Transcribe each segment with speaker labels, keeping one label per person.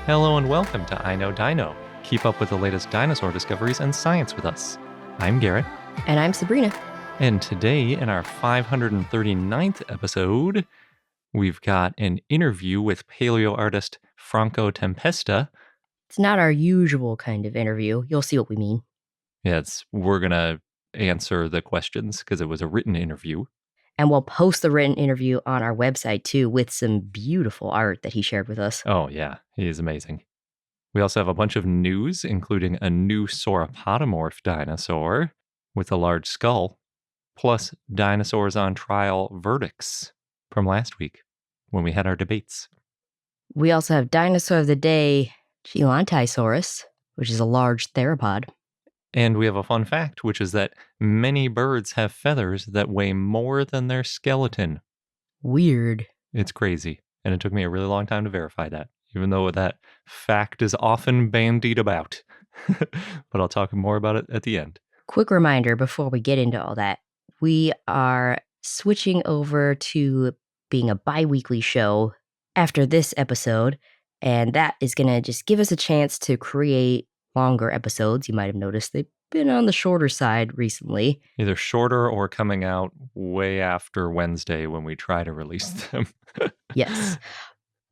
Speaker 1: Hello and welcome to I Know Dino. Keep up with the latest dinosaur discoveries and science with us. I'm Garrett.
Speaker 2: And I'm Sabrina.
Speaker 1: And today, in our 539th episode, we've got an interview with paleoartist Franco Tempesta.
Speaker 2: It's not our usual kind of interview. You'll see what we mean.
Speaker 1: Yeah, we're going to answer the questions because it was a written interview.
Speaker 2: And we'll post the written interview on our website, too, with some beautiful art that he shared with us.
Speaker 1: Oh, yeah. He is amazing. We also have a bunch of news, including a new sauropodomorph dinosaur with a large skull, plus dinosaurs on trial verdicts from last week when we had our debates.
Speaker 2: We also have Dinosaur of the Day, Chilantaisaurus, which is a large theropod.
Speaker 1: And we have a fun fact, which is that many birds have feathers that weigh more than their skeleton.
Speaker 2: Weird.
Speaker 1: It's crazy. And it took me a really long time to verify that, even though that fact is often bandied about. But I'll talk more about it at the end.
Speaker 2: Quick reminder before we get into all that, we are switching over to being a bi-weekly show after this episode, and that is going to just give us a chance to create longer episodes. You might have noticed they've been on the shorter side recently.
Speaker 1: Either shorter or coming out way after Wednesday when we try to release them.
Speaker 2: Yes.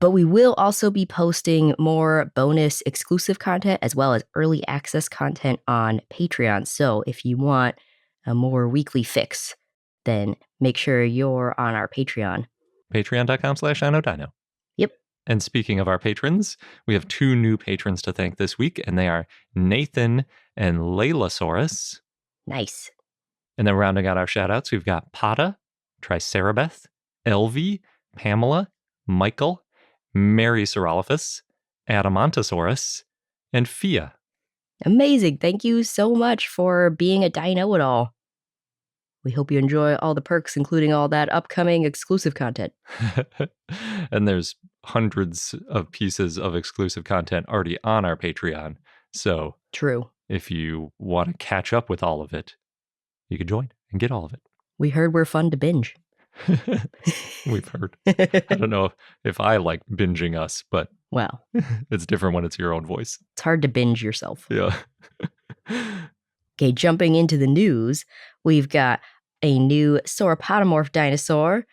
Speaker 2: But we will also be posting more bonus exclusive content as well as early access content on Patreon. So if you want a more weekly fix, then make sure you're on our Patreon.
Speaker 1: Patreon.com/IKnowDino.
Speaker 2: Yep.
Speaker 1: And speaking of our patrons, we have two new patrons to thank this week, and they are Nathan and Laylasaurus.
Speaker 2: Nice.
Speaker 1: And then rounding out our shout-outs, we've got Pata, Tricerabeth, Elvie, Pamela, Michael, Mary Saurolophus, Adamantosaurus, and Fia.
Speaker 2: Amazing. Thank you so much for being a dino-it-all. We hope you enjoy all the perks, including all that upcoming exclusive content.
Speaker 1: And there's hundreds of pieces of exclusive content already on our Patreon. So
Speaker 2: True.
Speaker 1: If you want to catch up with all of it, you can join and get all of it.
Speaker 2: We heard we're fun to binge.
Speaker 1: We've heard. I don't know if I like binging us, but
Speaker 2: well,
Speaker 1: it's different when it's your own voice.
Speaker 2: It's hard to binge yourself.
Speaker 1: Yeah.
Speaker 2: Okay, jumping into the news, we've got a new sauropodomorph dinosaur,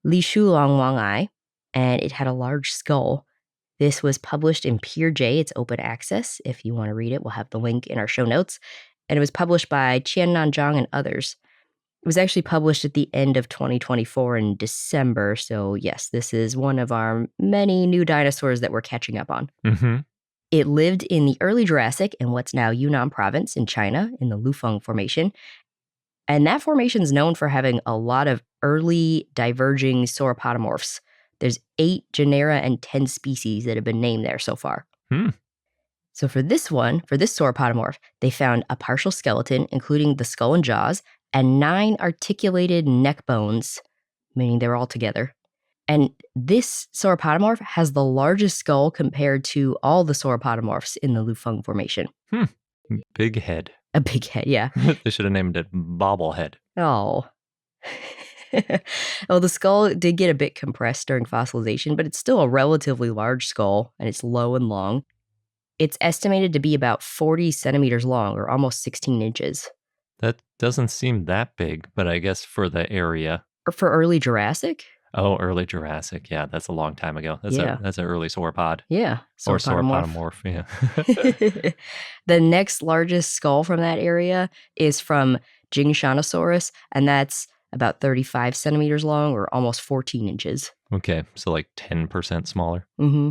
Speaker 2: Lishulong wangi, and it had a large skull. This was published in Peer J. It's open access. If you want to read it, we'll have the link in our show notes. And it was published by Qiannan Zhang and others. It was actually published at the end of 2024 in December. So yes, this is one of our many new dinosaurs that we're catching up on.
Speaker 1: Mm-hmm.
Speaker 2: It lived in the early Jurassic in what's now Yunnan province in China in the Lufeng Formation. And that formation is known for having a lot of early diverging sauropodomorphs. There's 8 genera and 10 species that have been named there so far. So for this sauropodomorph, they found a partial skeleton, including the skull and jaws, and 9 articulated neck bones, meaning they're all together. And this sauropodomorph has the largest skull compared to all the sauropodomorphs in the Lufeng Formation.
Speaker 1: Big head.
Speaker 2: A big head, yeah.
Speaker 1: They should have named it Bobblehead.
Speaker 2: Oh. Well, the skull did get a bit compressed during fossilization, but it's still a relatively large skull, and it's low and long. It's estimated to be about 40 centimeters long, or almost 16 inches.
Speaker 1: That doesn't seem that big, but I guess for the area.
Speaker 2: Or for early Jurassic?
Speaker 1: Oh, early Jurassic. Yeah, that's a long time ago. That's an early sauropod.
Speaker 2: Yeah.
Speaker 1: Or sauropodomorph, yeah.
Speaker 2: The next largest skull from that area is from Jingshanosaurus, and that's about 35 centimeters long, or almost 14 inches.
Speaker 1: Okay, so like 10% smaller.
Speaker 2: Mm-hmm.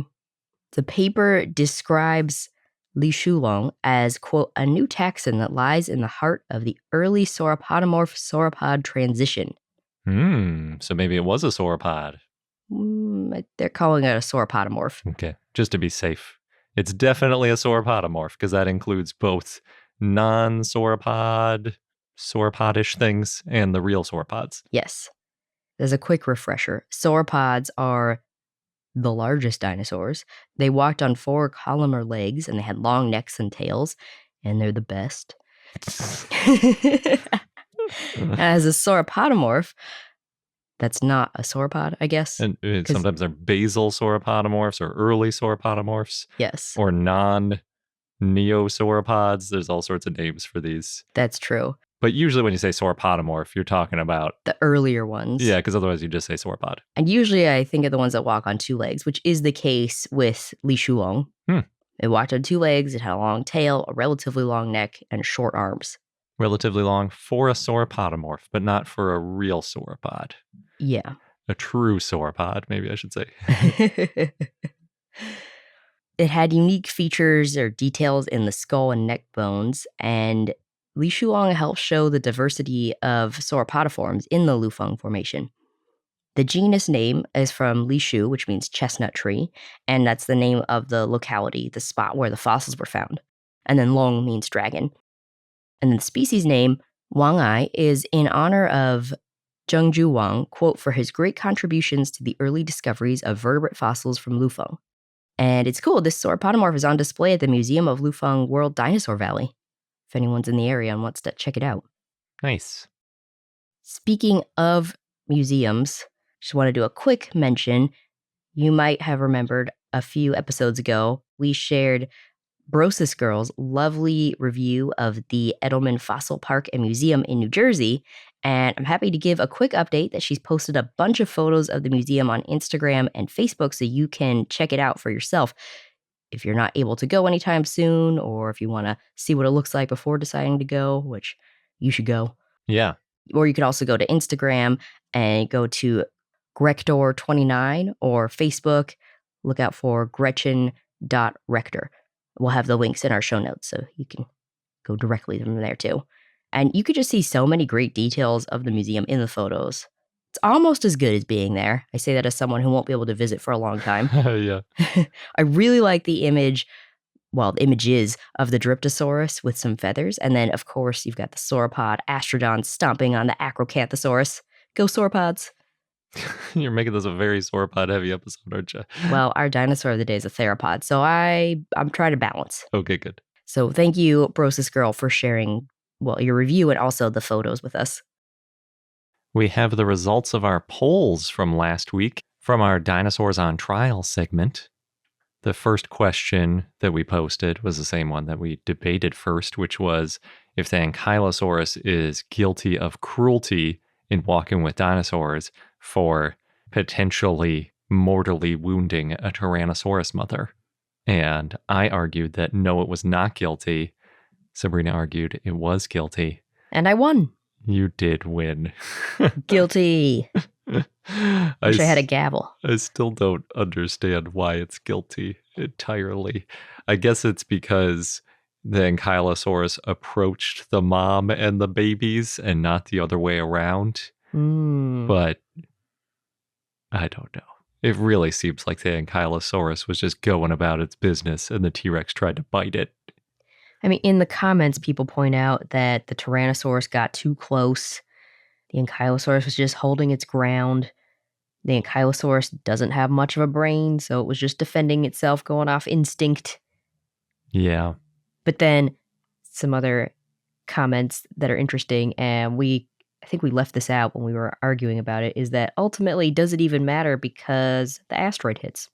Speaker 2: The paper describes Lishulong as, quote, a new taxon that lies in the heart of the early sauropodomorph-sauropod transition.
Speaker 1: So maybe it was a sauropod.
Speaker 2: They're calling it a sauropodomorph.
Speaker 1: Okay, just to be safe. It's definitely a sauropodomorph because that includes both non-sauropod, sauropodish things and the real sauropods.
Speaker 2: Yes. As a quick refresher, sauropods are the largest dinosaurs. They walked on 4 columnar legs and they had long necks and tails, and they're the best. As a sauropodomorph, that's not a sauropod, I guess.
Speaker 1: And sometimes they're basal sauropodomorphs or early sauropodomorphs
Speaker 2: Yes,
Speaker 1: or non-neosauropods. There's all sorts of names for these.
Speaker 2: that's true.
Speaker 1: But usually when you say sauropodomorph, you're talking about...
Speaker 2: The earlier ones.
Speaker 1: Yeah, because otherwise you just say sauropod.
Speaker 2: And usually I think of the ones that walk on two legs, which is the case with Lishulong. It walked on two legs, it had a long tail, a relatively long neck, and short arms.
Speaker 1: Relatively long for a sauropodomorph, but not for a real sauropod.
Speaker 2: Yeah.
Speaker 1: A true sauropod, maybe I should say.
Speaker 2: It had unique features or details in the skull and neck bones, and Lishulong helps show the diversity of sauropodiforms in the Lufeng Formation. The genus name is from Lishu, which means chestnut tree, and that's the name of the locality, the spot where the fossils were found. And then Long means dragon. And then the species name, wangi, is in honor of Zhengju Wang, quote, for his great contributions to the early discoveries of vertebrate fossils from Lufeng. And it's cool, this sauropodomorph is on display at the Museum of Lufeng World Dinosaur Valley, if anyone's in the area and wants to check it out.
Speaker 1: Nice.
Speaker 2: Speaking of museums, just want to do a quick mention. You might have remembered a few episodes ago, we shared Brosis Girl's lovely review of the Edelman Fossil Park and Museum in New Jersey, and I'm happy to give a quick update that she's posted a bunch of photos of the museum on Instagram and Facebook so you can check it out for yourself. If you're not able to go anytime soon, or if you want to see what it looks like before deciding to go, which you should go.
Speaker 1: Yeah.
Speaker 2: Or you could also go to Instagram and go to Grector29 or Facebook. Look out for Gretchen.Rector. We'll have the links in our show notes, so you can go directly from there too. And you could just see so many great details of the museum in the photos. It's almost as good as being there. I say that as someone who won't be able to visit for a long time.
Speaker 1: Yeah.
Speaker 2: I really like the image, well, the images of the Dryptosaurus with some feathers. And then, of course, you've got the sauropod Astrodon stomping on the Acrocanthosaurus. Go sauropods.
Speaker 1: You're making this a very sauropod heavy episode, aren't you?
Speaker 2: Well, our dinosaur of the day is a theropod, so I'm trying to balance.
Speaker 1: Okay, good. So
Speaker 2: thank you, Brosis Girl, for sharing, well, your review and also the photos with us.
Speaker 1: We have the results of our polls from last week from our Dinosaurs on Trial segment. The first question that we posted was the same one that we debated first, which was if the Ankylosaurus is guilty of cruelty in walking with dinosaurs for potentially mortally wounding a Tyrannosaurus mother. And I argued that no, it was not guilty. Sabrina argued it was guilty.
Speaker 2: And I won.
Speaker 1: You did win.
Speaker 2: Guilty. I wish I had a gavel.
Speaker 1: I still don't understand why it's guilty entirely. I guess it's because the Ankylosaurus approached the mom and the babies and not the other way around. But I don't know. It really seems like the Ankylosaurus was just going about its business and the T-Rex tried to bite it.
Speaker 2: I mean, in the comments, people point out that the Tyrannosaurus got too close. The Ankylosaurus was just holding its ground. The Ankylosaurus doesn't have much of a brain, so it was just defending itself, going off instinct.
Speaker 1: Yeah.
Speaker 2: But then some other comments that are interesting, and I think we left this out when we were arguing about it, is that ultimately, does it even matter because the asteroid hits?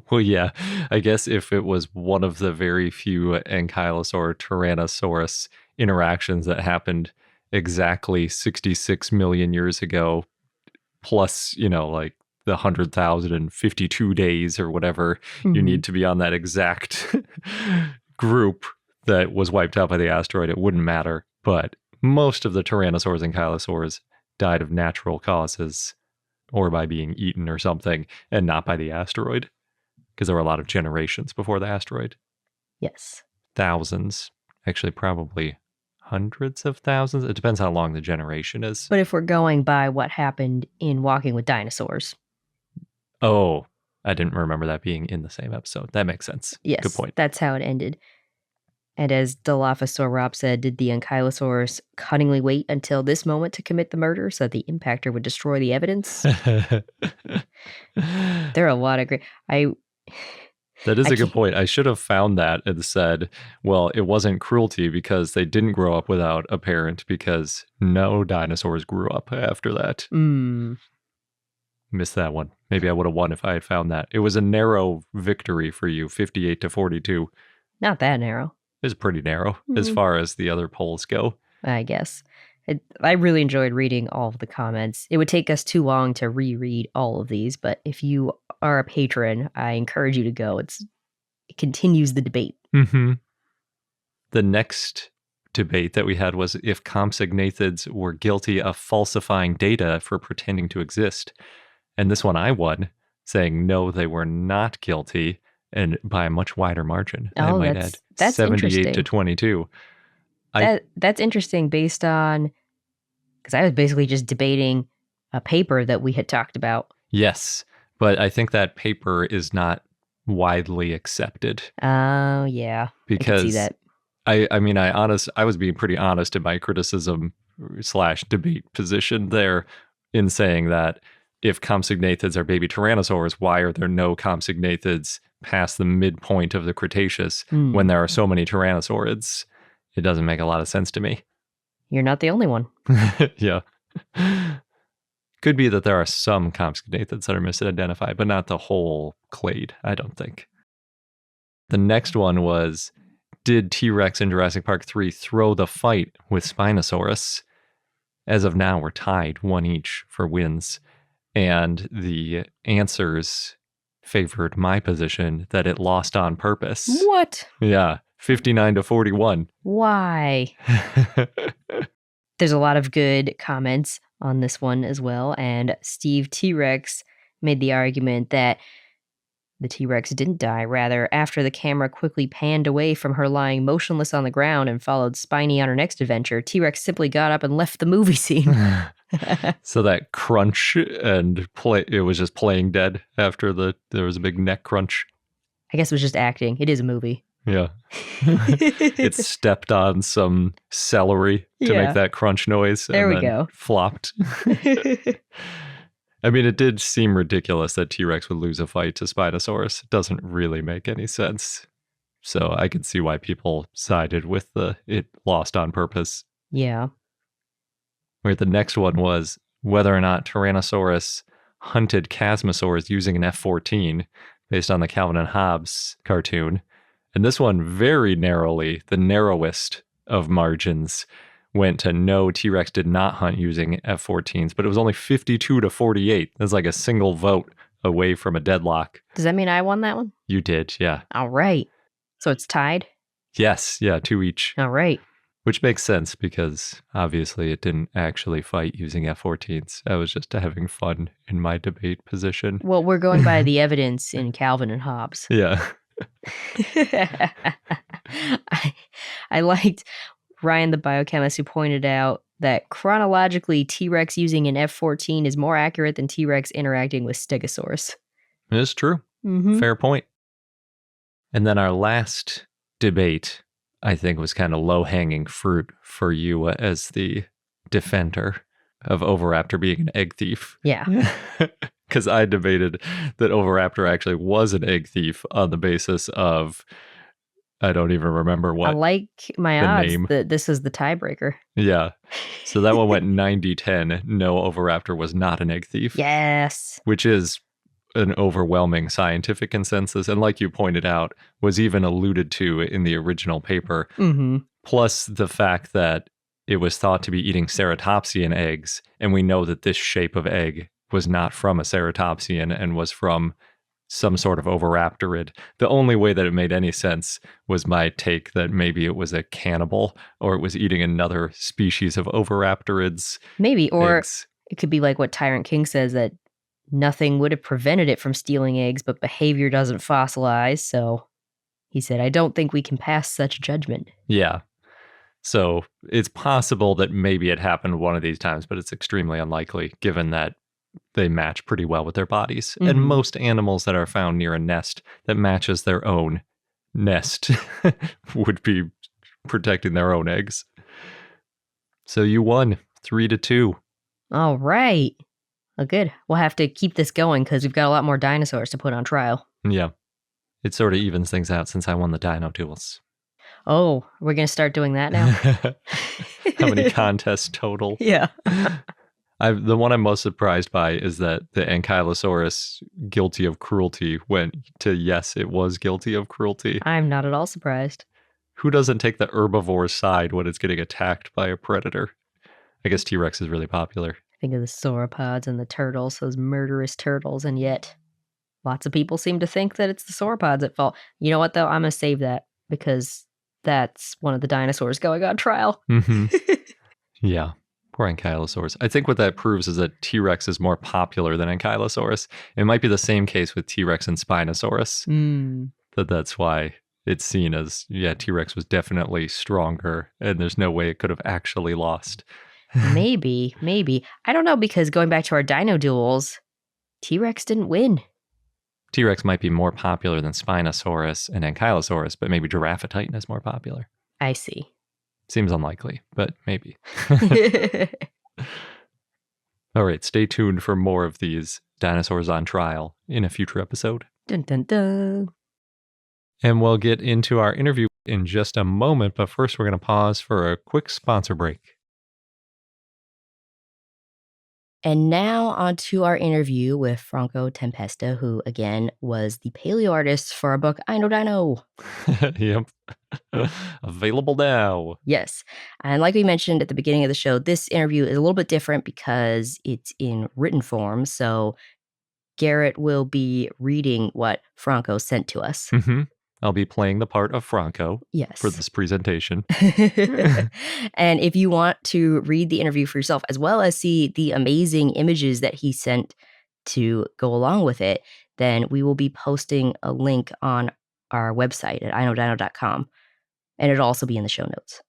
Speaker 1: Well, yeah. I guess if it was one of the very few Ankylosaur Tyrannosaurus interactions that happened exactly 66 million years ago, plus, like the 100,052 days or whatever you need to be on that exact group that was wiped out by the asteroid, it wouldn't matter. But most of the Tyrannosaurs and Ankylosaurs died of natural causes or by being eaten or something, and not by the asteroid, because there were a lot of generations before the asteroid.
Speaker 2: Yes.
Speaker 1: Thousands. Actually, probably hundreds of thousands. It depends how long the generation is.
Speaker 2: But if we're going by what happened in Walking with Dinosaurs.
Speaker 1: Oh, I didn't remember that being in the same episode. That makes sense.
Speaker 2: Yes,
Speaker 1: good point.
Speaker 2: That's how it ended. And as Dilophosaur Rob said, did the Ankylosaurus cunningly wait until this moment to commit the murder so that the impactor would destroy the evidence? There are a lot of great...
Speaker 1: That is
Speaker 2: I
Speaker 1: a good
Speaker 2: can't-
Speaker 1: point. I should have found that and said, well, it wasn't cruelty because they didn't grow up without a parent because no dinosaurs grew up after that. Missed that one. Maybe I would have won if I had found that. It was a narrow victory for you, 58 to 42.
Speaker 2: Not that narrow.
Speaker 1: It's pretty narrow as far as the other polls go.
Speaker 2: I guess. I really enjoyed reading all of the comments. It would take us too long to reread all of these, but if you are a patron, I encourage you to go. It continues the debate.
Speaker 1: Mm-hmm. The next debate that we had was if compsognathids were guilty of falsifying data for pretending to exist. And this one I won, saying no, they were not guilty, and by a much wider margin. I might add,
Speaker 2: that's
Speaker 1: 78 to 22.
Speaker 2: That's interesting based on, because I was basically just debating a paper that we had talked about.
Speaker 1: Yes, but I think that paper is not widely accepted.
Speaker 2: Oh, yeah.
Speaker 1: Because
Speaker 2: I can see that.
Speaker 1: I was being pretty honest in my criticism / debate position there in saying that if compsognathids are baby tyrannosaurs, why are there no compsognathids past the midpoint of the Cretaceous when there are so many tyrannosaurids? It doesn't make a lot of sense to me.
Speaker 2: You're not the only one.
Speaker 1: Yeah. Could be that there are some compsognathids that are misidentified, but not the whole clade, I don't think. The next one was, did T-Rex in Jurassic Park 3 throw the fight with Spinosaurus? As of now, we're tied 1 each for wins. And the answers favored my position that it lost on purpose.
Speaker 2: What?
Speaker 1: Yeah, 59 to 41.
Speaker 2: Why? There's a lot of good comments on this one as well. And Steve T-Rex made the argument that the T-Rex didn't die. Rather, after the camera quickly panned away from her lying motionless on the ground and followed Spiny on her next adventure, T-Rex simply got up and left the movie scene.
Speaker 1: So that crunch and it was just playing dead after there was a big neck crunch.
Speaker 2: I guess it was just acting. It is a movie.
Speaker 1: Yeah. It stepped on some celery to make that crunch noise.
Speaker 2: There
Speaker 1: and
Speaker 2: we
Speaker 1: then
Speaker 2: go.
Speaker 1: Flopped. I mean, it did seem ridiculous that T-Rex would lose a fight to Spinosaurus. It doesn't really make any sense. So I can see why people sided with it lost on purpose.
Speaker 2: Yeah.
Speaker 1: Where the next one was whether or not Tyrannosaurus hunted chasmosaurs using an F-14 based on the Calvin and Hobbes cartoon. And this one very narrowly, the narrowest of margins, went to no, T-Rex did not hunt using F-14s, but it was only 52 to 48. That's like a single vote away from a deadlock.
Speaker 2: Does that mean I won that one?
Speaker 1: You did, yeah.
Speaker 2: All right. So it's tied?
Speaker 1: Yes, yeah, 2 each.
Speaker 2: All right.
Speaker 1: Which makes sense because obviously it didn't actually fight using F-14s. I was just having fun in my debate position.
Speaker 2: Well, we're going by the evidence in Calvin and Hobbes.
Speaker 1: Yeah.
Speaker 2: I liked Ryan the biochemist who pointed out that chronologically T-Rex using an F-14 is more accurate than T-Rex interacting with Stegosaurus.
Speaker 1: It's true.
Speaker 2: Mm-hmm.
Speaker 1: Fair point. And then our last debate, I think, was kind of low-hanging fruit for you as the defender of Oviraptor being an egg thief.
Speaker 2: Yeah.
Speaker 1: Because I debated that Oviraptor actually was an egg thief on the basis of, I don't even remember what.
Speaker 2: I like my
Speaker 1: the
Speaker 2: odds
Speaker 1: name.
Speaker 2: that this is the tiebreaker.
Speaker 1: Yeah. So that one went 90-10. No, Oviraptor was not an egg thief.
Speaker 2: Yes.
Speaker 1: Which is an overwhelming scientific consensus. And like you pointed out, was even alluded to in the original paper.
Speaker 2: Mm-hmm.
Speaker 1: Plus the fact that it was thought to be eating ceratopsian eggs. And we know that this shape of egg was not from a ceratopsian and was from some sort of oviraptorid. The only way that it made any sense was my take that maybe it was a cannibal or it was eating another species of oviraptorids.
Speaker 2: Maybe, or
Speaker 1: eggs.
Speaker 2: It could be like what Tyrant King says, that nothing would have prevented it from stealing eggs, but behavior doesn't fossilize. So he said, I don't think we can pass such judgment.
Speaker 1: Yeah. So it's possible that maybe it happened one of these times, but it's extremely unlikely given that they match pretty well with their bodies.
Speaker 2: Mm-hmm.
Speaker 1: And most animals that are found near a nest that matches their own nest would be protecting their own eggs. So you won 3-2.
Speaker 2: All right. Well, good. We'll have to keep this going because we've got a lot more dinosaurs to put on trial.
Speaker 1: Yeah. It sort of evens things out since I won the dino duels.
Speaker 2: Oh, we're going to start doing that now?
Speaker 1: How many contests total?
Speaker 2: Yeah.
Speaker 1: The one I'm most surprised by is that the Ankylosaurus guilty of cruelty went to yes, it was guilty of cruelty.
Speaker 2: I'm not at all surprised.
Speaker 1: Who doesn't take the herbivore side when it's getting attacked by a predator? I guess T-Rex is really popular.
Speaker 2: Think of the sauropods and the turtles, those murderous turtles, and yet lots of people seem to think that it's the sauropods at fault. You know what, though? I'm going to save that because that's one of the dinosaurs going on trial.
Speaker 1: Mm-hmm. Yeah. Poor Ankylosaurus. I think what that proves is that T-Rex is more popular than Ankylosaurus. It might be the same case with T-Rex and Spinosaurus. That's why it's seen as, yeah, T-Rex was definitely stronger, and there's no way it could have actually lost.
Speaker 2: Maybe. I don't know, because going back to our dino duels, T-Rex didn't win.
Speaker 1: T-Rex might be more popular than Spinosaurus and Ankylosaurus, but maybe Giraffatitan is more popular.
Speaker 2: I see.
Speaker 1: Seems unlikely, but maybe. All right, stay tuned for more of these dinosaurs on trial in a future episode.
Speaker 2: Dun, dun, dun.
Speaker 1: And we'll get into our interview in just a moment, but first we're going to pause for a quick sponsor break.
Speaker 2: And now on to our interview with Franco Tempesta, who again was the paleoartist for our book I Know Dino.
Speaker 1: Yep. Available now.
Speaker 2: Yes. And like we mentioned at the beginning of the show, this interview is a little bit different because it's in written form. So Garrett will be reading what Franco sent to us.
Speaker 1: Mm-hmm. I'll be playing the part of Franco for
Speaker 2: Yes.
Speaker 1: this presentation.
Speaker 2: And if you want to read the interview for yourself, as well as see the amazing images that he sent to go along with it, then we will be posting a link on our website at iknowdino.com, and it'll also be in the show notes.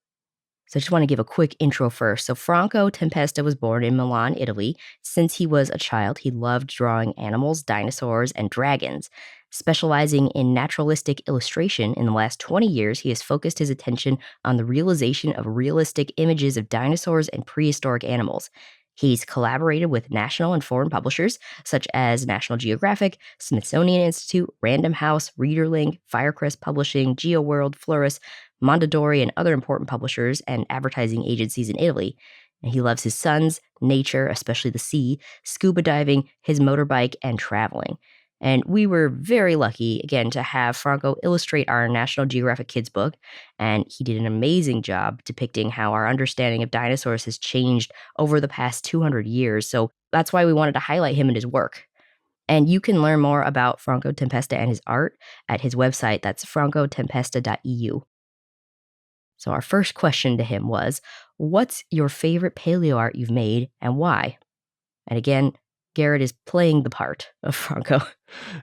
Speaker 2: So I just want to give a quick intro first. So Franco Tempesta was born in Milan, Italy. Since he was a child, he loved drawing animals, dinosaurs, and dragons. Specializing in naturalistic illustration, in the last 20 years, he has focused his attention on the realization of realistic images of dinosaurs and prehistoric animals. He's collaborated with national and foreign publishers such as National Geographic, Smithsonian Institute, Random House, Readerlink, Firecrest Publishing, GeoWorld, Florus, Mondadori, and other important publishers and advertising agencies in Italy. And he loves his sons, nature, especially the sea, scuba diving, his motorbike, and traveling. And we were very lucky, again, to have Franco illustrate our National Geographic Kids book. And he did an amazing job depicting how our understanding of dinosaurs has changed over the past 200 years. So that's why we wanted to highlight him and his work. And you can learn more about Franco Tempesta and his art at his website. That's francotempesta.eu. So our first question to him was, what's your favorite paleo art you've made and why? And again, Garrett is playing the part of Franco.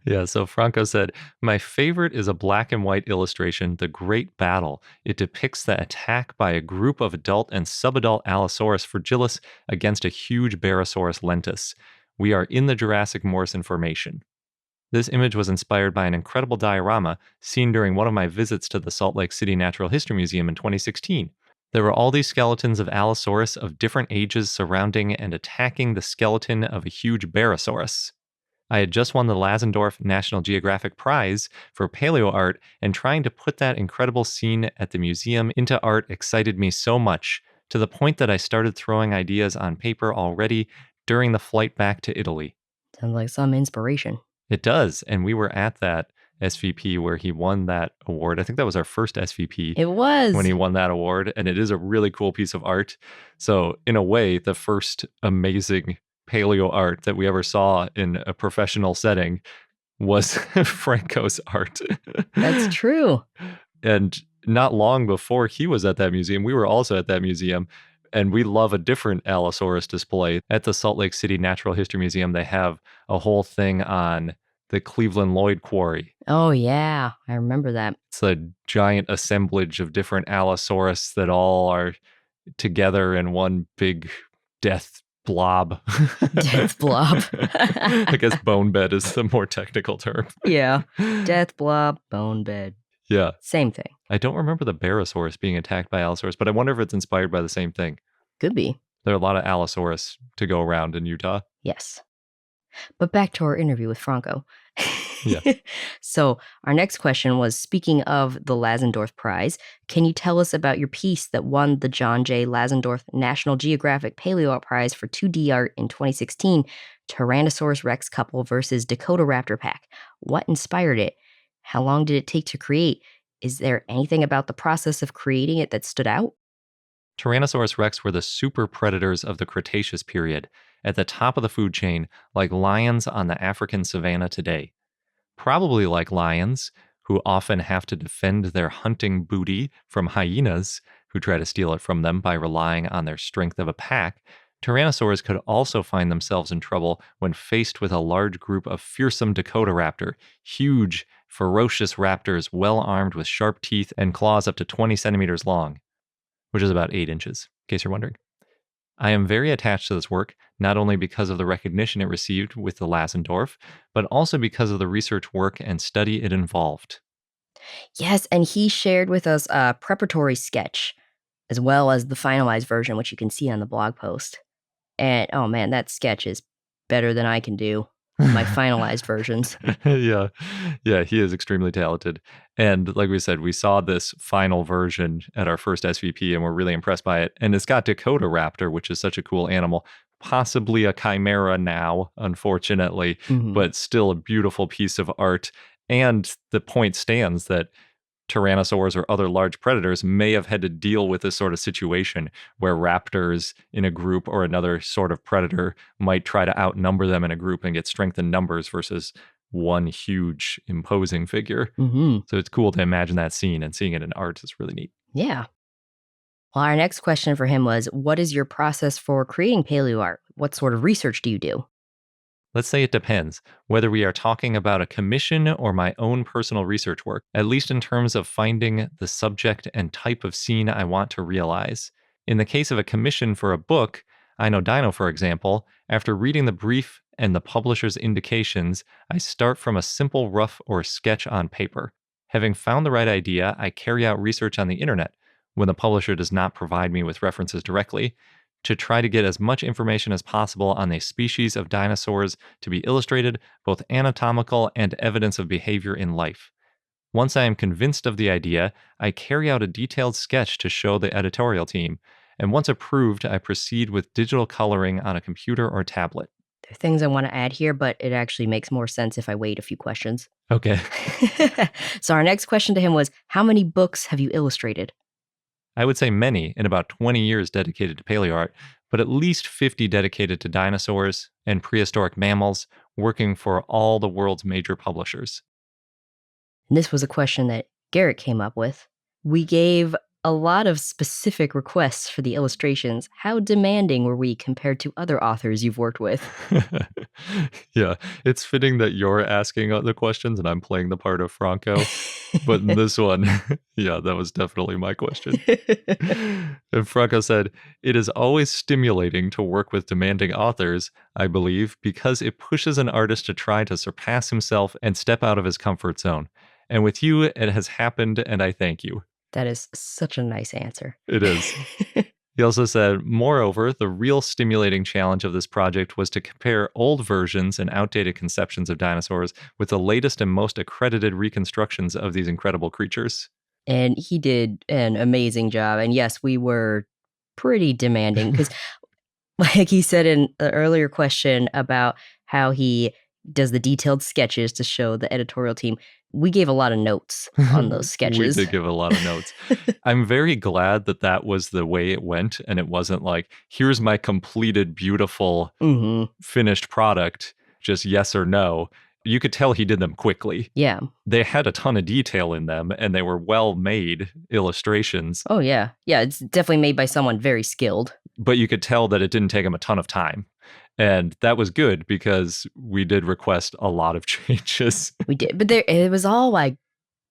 Speaker 1: Yeah, so Franco said, my favorite is a black and white illustration, The Great Battle. It depicts the attack by a group of adult and subadult Allosaurus fragilis against a huge Barosaurus lentus. We are in the Jurassic Morrison Formation. This image was inspired by an incredible diorama seen during one of my visits to the Salt Lake City Natural History Museum in 2016. There were all these skeletons of Allosaurus of different ages surrounding and attacking the skeleton of a huge Barosaurus. I had just won the Lanzendorf-National Geographic Prize for PaleoArt, and trying to put that incredible scene at the museum into art excited me so much, to the point that I started throwing ideas on paper already during the flight back to Italy.
Speaker 2: Sounds like some inspiration.
Speaker 1: It does, and we were at that SVP where he won that award. I think that was our first SVP.
Speaker 2: It was.
Speaker 1: When he won that award, and it is a really cool piece of art. So in a way, the first amazing paleo art that we ever saw in a professional setting was Franco's art.
Speaker 2: That's true.
Speaker 1: And not long before he was at that museum, we were also at that museum, and we love a different Allosaurus display. At the Salt Lake City Natural History Museum, they have a whole thing on the Cleveland Lloyd Quarry.
Speaker 2: Oh, yeah. I remember that.
Speaker 1: It's a giant assemblage of different Allosaurus that all are together in one big death blob.
Speaker 2: Death blob.
Speaker 1: I guess bone bed is the more technical term.
Speaker 2: Yeah. Death blob, bone bed.
Speaker 1: Yeah.
Speaker 2: Same thing.
Speaker 1: I don't remember the Barosaurus being attacked by Allosaurus, but I wonder if it's inspired by the same thing.
Speaker 2: Could be.
Speaker 1: There are a lot of Allosaurus to go around in Utah.
Speaker 2: Yes. But back to our interview with Franco.
Speaker 1: Yeah.
Speaker 2: So our next question was, speaking of the Lanzendorf Prize, can you tell us about your piece that won the John J. Lanzendorf-National Geographic PaleoArt Prize for 2D art in 2016, Tyrannosaurus Rex couple versus Dakotaraptor pack? What inspired it? How long did it take to create? Is there anything about the process of creating it that stood out?
Speaker 1: Tyrannosaurus rex were the super predators of the Cretaceous period, at the top of the food chain, like lions on the African savanna today. Probably like lions, who often have to defend their hunting booty from hyenas, who try to steal it from them by relying on their strength of a pack, tyrannosaurs could also find themselves in trouble when faced with a large group of fearsome Dakotaraptor, huge, ferocious raptors well armed with sharp teeth and claws up to 20 centimeters long, which is about 8 inches, in case you're wondering. I am very attached to this work, not only because of the recognition it received with the Lanzendorf, but also because of the research work and study it involved.
Speaker 2: Yes, and he shared with us a preparatory sketch as well as the finalized version, which you can see on the blog post. And oh man, that sketch is better than I can do. My finalized versions.
Speaker 1: Yeah. Yeah, he is extremely talented. And like we said, we saw this final version at our first SVP and we're really impressed by it. And it's got Dakotaraptor, which is such a cool animal. Possibly a chimera now, unfortunately,
Speaker 2: Mhm.
Speaker 1: but still a beautiful piece of art. And the point stands that tyrannosaurs or other large predators may have had to deal with this sort of situation where raptors in a group or another sort of predator might try to outnumber them in a group and get strength in numbers versus one huge imposing figure.
Speaker 2: Mhm.
Speaker 1: So it's cool to imagine that scene, and seeing it in art is really neat.
Speaker 2: Yeah. Well, our next question for him was, what is your process for creating paleo art? What sort of research do you do?
Speaker 1: Let's say it depends whether we are talking about a commission or my own personal research work, at least in terms of finding the subject and type of scene I want to realize. In the case of a commission for a book, I Know Dino, for example, after reading the brief and the publisher's indications, I start from a simple rough or sketch on paper. Having found the right idea, I carry out research on the internet when the publisher does not provide me with references directly, to try to get as much information as possible on the species of dinosaurs to be illustrated, both anatomical and evidence of behavior in life. Once I am convinced of the idea, I carry out a detailed sketch to show the editorial team, and once approved, I proceed with digital coloring on a computer or tablet.
Speaker 2: There are things I want to add here, but it actually makes more sense if I wait a few questions.
Speaker 1: Okay.
Speaker 2: So our next question to him was, how many books have you illustrated?
Speaker 1: I would say many, in about 20 years dedicated to paleoart, but at least 50 dedicated to dinosaurs and prehistoric mammals, working for all the world's major publishers.
Speaker 2: And this was a question that Garrett came up with. We gave a lot of specific requests for the illustrations. How demanding were we compared to other authors you've worked with?
Speaker 1: Yeah, it's fitting that you're asking the questions and I'm playing the part of Franco. But in this one, yeah, that was definitely my question. And Franco said, "It is always stimulating to work with demanding authors, I believe, because it pushes an artist to try to surpass himself and step out of his comfort zone. And with you, it has happened, and I thank you."
Speaker 2: That is such a nice answer.
Speaker 1: It is. He also said, "Moreover, the real stimulating challenge of this project was to compare old versions and outdated conceptions of dinosaurs with the latest and most accredited reconstructions of these incredible creatures."
Speaker 2: And he did an amazing job. And yes, we were pretty demanding because, like he said in the earlier question about how he does the detailed sketches to show the editorial team, we gave a lot of notes on those
Speaker 1: We
Speaker 2: sketches.
Speaker 1: did give a lot of notes. I'm very glad that that was the way it went, and it wasn't like, here's my completed, beautiful,
Speaker 2: Hmm.
Speaker 1: finished product, just yes or no. You could tell he did them quickly.
Speaker 2: Yeah.
Speaker 1: They had a ton of detail in them, and they were well-made illustrations,
Speaker 2: Oh, yeah. Yeah. It's definitely made by someone very skilled.
Speaker 1: but you could tell that it didn't take him a ton of time. And that was good because we did request a lot of changes.
Speaker 2: We did. But there, it was all like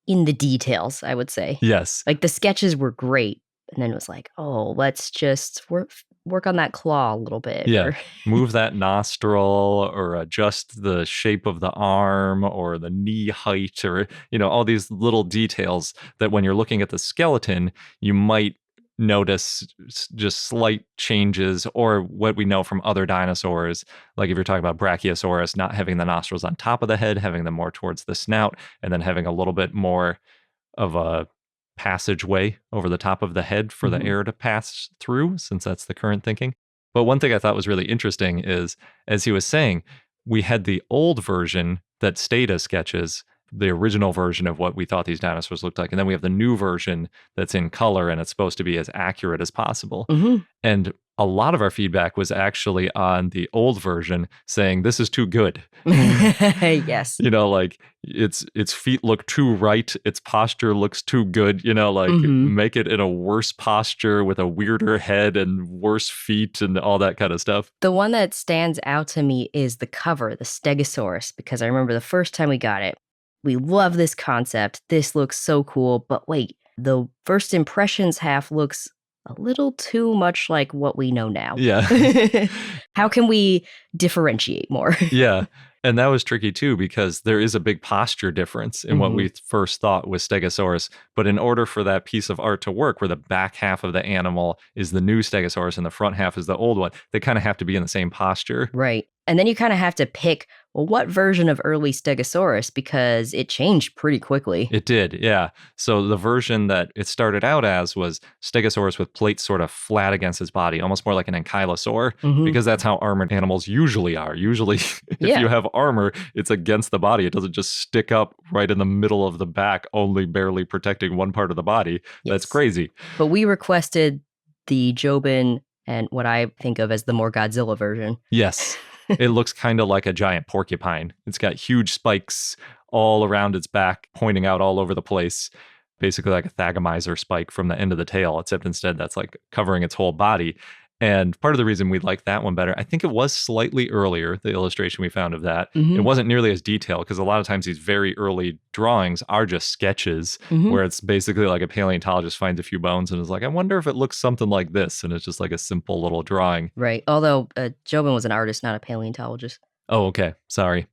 Speaker 2: in the details, I would say.
Speaker 1: Yes.
Speaker 2: Like the sketches were great. And then it was like, oh, let's just work on that claw a little bit.
Speaker 1: Yeah.
Speaker 2: Or,
Speaker 1: Move that nostril or adjust the shape of the arm or the knee height or, all these little details that when you're looking at the skeleton, you might notice just slight changes, or what we know from other dinosaurs, like if you're talking about Brachiosaurus not having the nostrils on top of the head, having them more towards the snout, and then having a little bit more of a passageway over the top of the head for the air to pass through, since that's the current thinking. But one thing I thought was really interesting is, as he was saying, we had the old version that stayed as sketches, the original version of what we thought these dinosaurs looked like. And then we have the new version that's in color, and it's supposed to be as accurate as possible. And a lot of our feedback was actually on the old version saying, this is too good.
Speaker 2: Yes.
Speaker 1: You know, like its feet look too right. Its posture looks too good. You know, like make it in a worse posture with a weirder head and worse feet and all that kind of stuff.
Speaker 2: The one that stands out to me is the cover, the Stegosaurus, because I remember the first time we got it, we love this concept. This looks so cool. But wait, the first impressions half looks a little too much like what we know now.
Speaker 1: Yeah.
Speaker 2: How can we differentiate more?
Speaker 1: Yeah. And that was tricky too, because there is a big posture difference in what we first thought was Stegosaurus. But in order for that piece of art to work, where the back half of the animal is the new Stegosaurus and the front half is the old one, they kind of have to be in the same posture.
Speaker 2: Right. And then you kind of have to pick, well, what version of early Stegosaurus, because it changed pretty quickly.
Speaker 1: It did, yeah. So the version that it started out as was Stegosaurus with plates sort of flat against his body, almost more like an ankylosaur, because that's how armored animals usually are. Usually, if you have armor, it's against the body. It doesn't just stick up right in the middle of the back, only barely protecting one part of the body. That's crazy.
Speaker 2: But we requested the Jobin and what I think of as the more Godzilla version.
Speaker 1: Yes. It looks kind of like a giant porcupine. It's got huge spikes all around its back, pointing out all over the place, basically like a thagomizer spike from the end of the tail, except instead that's like covering its whole body. And part of the reason we like that one better, I think it was slightly earlier, the illustration we found of that. It wasn't nearly as detailed, because a lot of times these very early drawings are just sketches where it's basically like a paleontologist finds a few bones and is like, I wonder if it looks something like this. And it's just like a simple little drawing.
Speaker 2: Right. Although Jobin was an artist, not a paleontologist.
Speaker 1: Oh, okay. Sorry.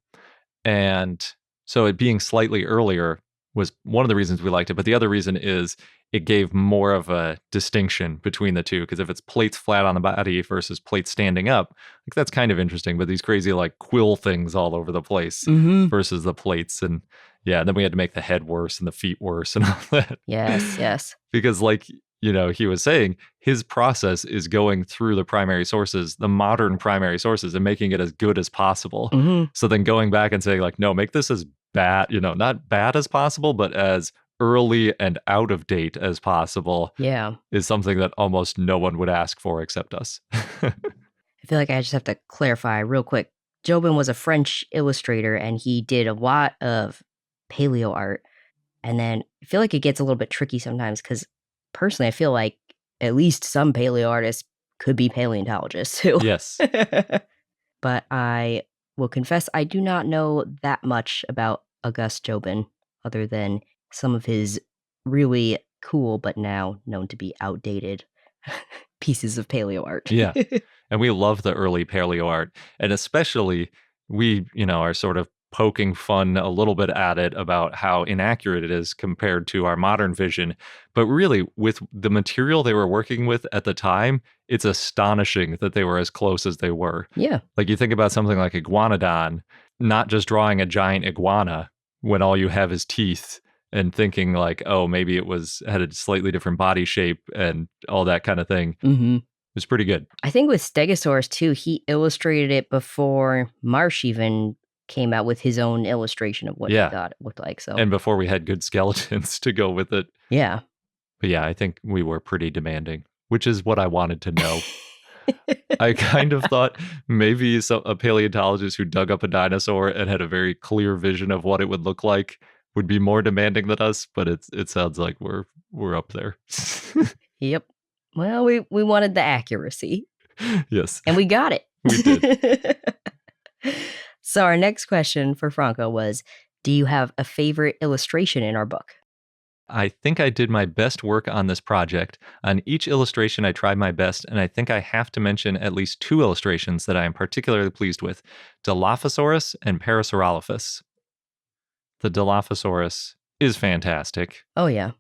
Speaker 1: And so it being slightly earlier was one of the reasons we liked it. But the other reason is it gave more of a distinction between the two. Because if it's plates flat on the body versus plates standing up, like that's kind of interesting. But these crazy like quill things all over the place versus the plates. And yeah, then we had to make the head worse and the feet worse and all that.
Speaker 2: Yes, yes.
Speaker 1: Because like, you know, he was saying his process is going through the primary sources, the modern primary sources, and making it as good as possible. So then going back and saying like, no, make this as bad, you know, not bad as possible, but as early and out of date as possible.
Speaker 2: Yeah.
Speaker 1: Is something that almost no one would ask for except us.
Speaker 2: I feel like I just have to clarify real quick. Jobin was a French illustrator, and he did a lot of paleo art. And then I feel like it gets a little bit tricky sometimes, because personally, I feel like at least some paleo artists could be paleontologists too.
Speaker 1: Yes.
Speaker 2: But I will confess, I do not know that much about Auguste Jobin, other than some of his really cool, but now known to be outdated pieces of paleo art.
Speaker 1: Yeah. And we love the early paleo art. And especially we, you know, are sort of poking fun a little bit at it about how inaccurate it is compared to our modern vision. But really, with the material they were working with at the time, it's astonishing that they were as close as they were.
Speaker 2: Yeah.
Speaker 1: Like you think about something like Iguanodon, not just drawing a giant iguana when all you have is teeth, and thinking like, oh, maybe it had a slightly different body shape and all that kind of thing. It was pretty good.
Speaker 2: I think with Stegosaurus too, he illustrated it before Marsh even came out with his own illustration of what he thought it looked like. So,
Speaker 1: and before we had good skeletons to go with it.
Speaker 2: Yeah.
Speaker 1: But yeah, I think we were pretty demanding, which is what I wanted to know. I kind of thought maybe a paleontologist who dug up a dinosaur and had a very clear vision of what it would look like would be more demanding than us, but it sounds like we're up there.
Speaker 2: Yep. Well, we wanted the accuracy.
Speaker 1: Yes.
Speaker 2: And we got it.
Speaker 1: We did.
Speaker 2: So our next question for Franco was, do you have a favorite illustration in our book?
Speaker 1: I think I did my best work on this project. On each illustration, I tried my best, and I think I have to mention at least two illustrations that I am particularly pleased with, Dilophosaurus and Parasaurolophus. The Dilophosaurus is fantastic.
Speaker 2: Oh, yeah.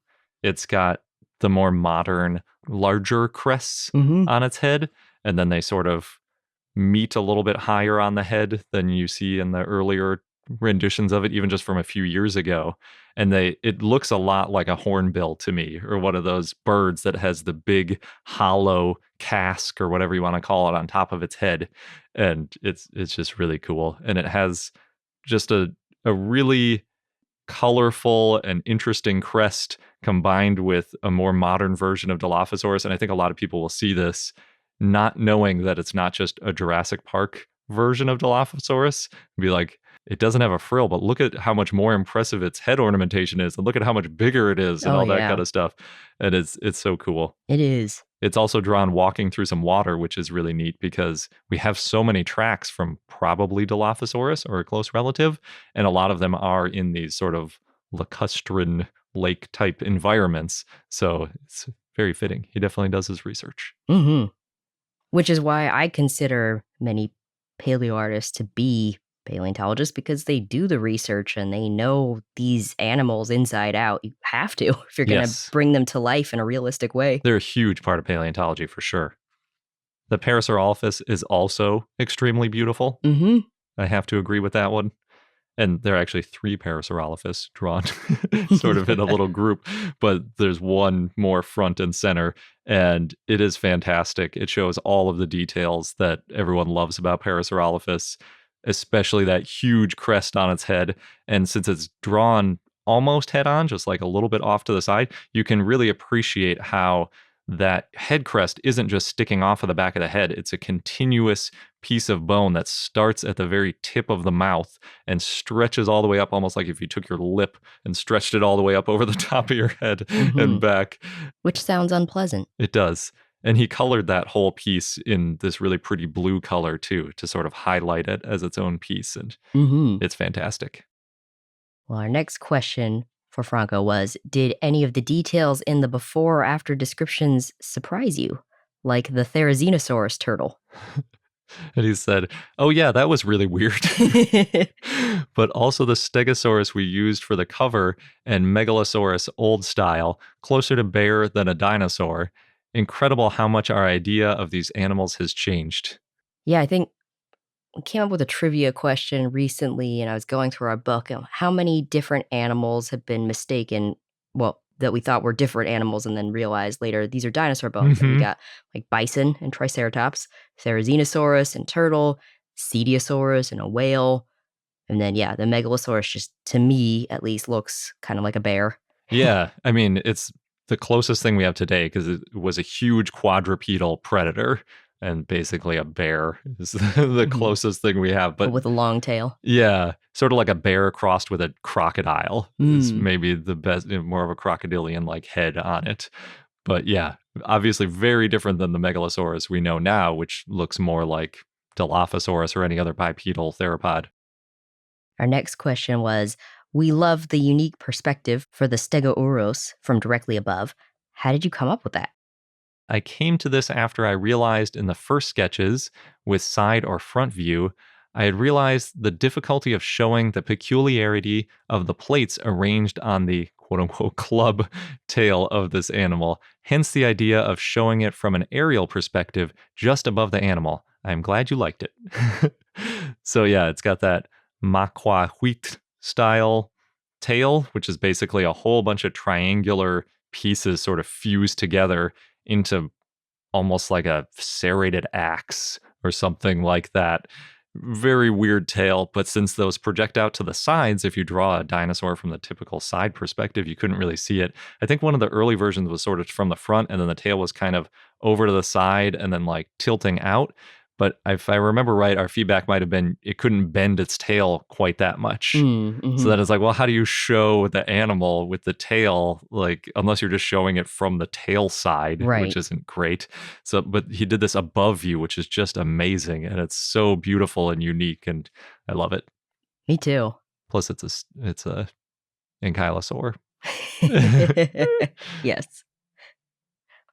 Speaker 1: It's got the more modern, larger crests
Speaker 2: Mm-hmm.
Speaker 1: on its head, and then they sort of meet a little bit higher on the head than you see in the earlier renditions of it, even just from a few years ago. And it looks a lot like a hornbill to me, or one of those birds that has the big hollow casque or whatever you want to call it on top of its head. And it's just really cool. And it has just a really colorful and interesting crest combined with a more modern version of Dilophosaurus. And I think a lot of people will see this not knowing that it's not just a Jurassic Park version of Dilophosaurus. Be like, it doesn't have a frill, but look at how much more impressive its head ornamentation is, and look at how much bigger it is, and
Speaker 2: Oh,
Speaker 1: all that
Speaker 2: yeah.
Speaker 1: kind of stuff. And it's so cool.
Speaker 2: It is.
Speaker 1: It's also drawn walking through some water, which is really neat because we have so many tracks from probably Dilophosaurus or a close relative, and a lot of them are in these sort of lacustrine lake type environments. So it's very fitting. He definitely does his research.
Speaker 2: Mm-hmm. Which is why I consider many paleoartists to be paleontologists, because they do the research and they know these animals inside out. You have to if you're going to
Speaker 1: Yes.
Speaker 2: bring them to life in a realistic way.
Speaker 1: They're a huge part of paleontology for sure. The Parasaurolophus is also extremely beautiful.
Speaker 2: Mm-hmm.
Speaker 1: I have to agree with that one. And there are actually 3 Parasaurolophus drawn sort of in a little group, but there's one more front and center, and it is fantastic. It shows all of the details that everyone loves about Parasaurolophus, especially that huge crest on its head. And since it's drawn almost head on, just like a little bit off to the side, you can really appreciate how that head crest isn't just sticking off of the back of the head. It's a continuous piece of bone that starts at the very tip of the mouth and stretches all the way up, almost like if you took your lip and stretched it all the way up over the top of your head and back.
Speaker 2: Which sounds unpleasant.
Speaker 1: It does. And he colored that whole piece in this really pretty blue color too, to sort of highlight it as its own piece. And it's fantastic.
Speaker 2: Well, our next question for Franco was, did any of the details in the before or after descriptions surprise you? Like the Therizinosaurus turtle.
Speaker 1: And he said, oh yeah, that was really weird. But also the Stegosaurus we used for the cover and Megalosaurus old style, closer to bear than a dinosaur. Incredible how much our idea of these animals has changed.
Speaker 2: Yeah, I think we came up with a trivia question recently, and I was going through our book. How many different animals have been mistaken, well, that we thought were different animals and then realized later these are dinosaur bones. And we got like bison and triceratops, Therizinosaurus and turtle, Cetiosaurus and a whale. And then, yeah, the Megalosaurus just, to me at least, looks kind of like a bear.
Speaker 1: Yeah, I mean, it's the closest thing we have today because it was a huge quadrupedal predator, and basically a bear is the closest thing we have.
Speaker 2: But with a long tail.
Speaker 1: Yeah, sort of like a bear crossed with a crocodile is maybe the best, more of a crocodilian-like head on it. But yeah, obviously very different than the Megalosaurus we know now, which looks more like Dilophosaurus or any other bipedal theropod.
Speaker 2: Our next question was, we love the unique perspective for the Stegouros from directly above. How did you come up with that?
Speaker 1: I came to this after I realized in the first sketches with side or front view, I had realized the difficulty of showing the peculiarity of the plates arranged on the quote-unquote club tail of this animal, hence the idea of showing it from an aerial perspective just above the animal. I'm glad you liked it. So yeah, it's got that Maquahuit style tail, which is basically a whole bunch of triangular pieces sort of fused together into almost like a serrated axe or something like that. Very weird tail, but since those project out to the sides, if you draw a dinosaur from the typical side perspective, you couldn't really see it. I think one of the early versions was sort of from the front, and then the tail was kind of over to the side and then like tilting out. But if I remember right, our feedback might have been it couldn't bend its tail quite that much. So then it's like, well, how do you show the animal with the tail? Like, unless you're just showing it from the tail side, which isn't great. So, but he did this above view, which is just amazing. And it's so beautiful and unique. And I love it.
Speaker 2: Me too.
Speaker 1: Plus, it's a ankylosaur.
Speaker 2: Yes.